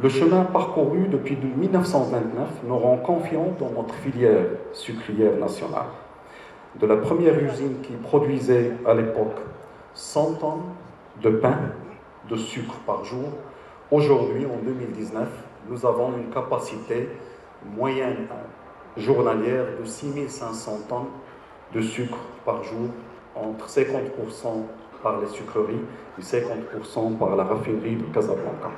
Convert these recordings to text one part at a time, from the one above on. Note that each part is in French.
Le chemin parcouru depuis 1929 nous rend confiants dans notre filière sucrière nationale. De la première usine qui produisait à l'époque 100 tonnes de pain, de sucre par jour, aujourd'hui, en 2019, nous avons une capacité moyenne journalière de 6500 tonnes de sucre par jour, entre 50% par les sucreries et 50% par la raffinerie de Casablanca.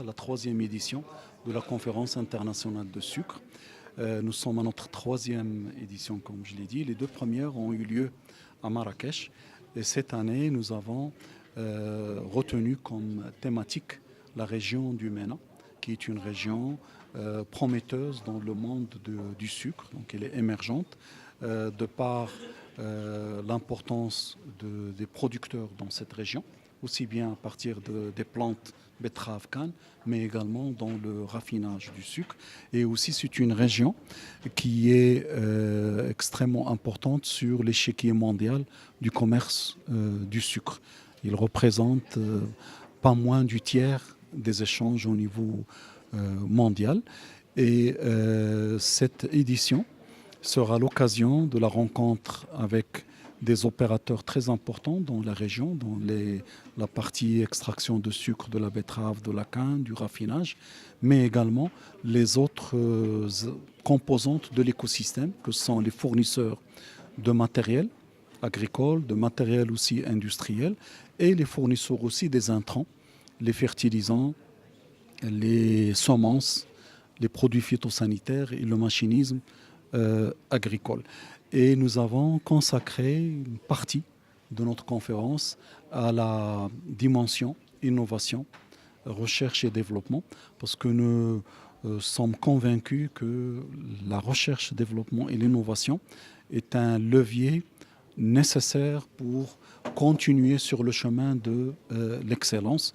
La troisième édition de la conférence internationale de sucre. Nous sommes à notre troisième édition, comme je l'ai dit. Les deux premières ont eu lieu à Marrakech. Et cette année, nous avons retenu comme thématique la région du MENA, qui est une région prometteuse dans le monde du sucre. Donc elle est émergente de par l'importance des producteurs dans cette région, aussi bien à partir des plantes betterave, canne, mais également dans le raffinage du sucre. Et aussi, c'est une région qui est extrêmement importante sur l'échiquier mondial du commerce du sucre. Il représente pas moins du tiers des échanges au niveau mondial. Et cette édition sera l'occasion de la rencontre avec des opérateurs très importants dans la région, dans la partie extraction de sucre de la betterave, de la canne, du raffinage, mais également les autres composantes de l'écosystème, que sont les fournisseurs de matériel agricole, de matériel aussi industriel, et les fournisseurs aussi des intrants, les fertilisants, les semences, les produits phytosanitaires et le machinisme agricole. Et nous avons consacré une partie de notre conférence à la dimension innovation, recherche et développement, parce que nous sommes convaincus que la recherche, développement et l'innovation est un levier nécessaire pour continuer sur le chemin de l'excellence.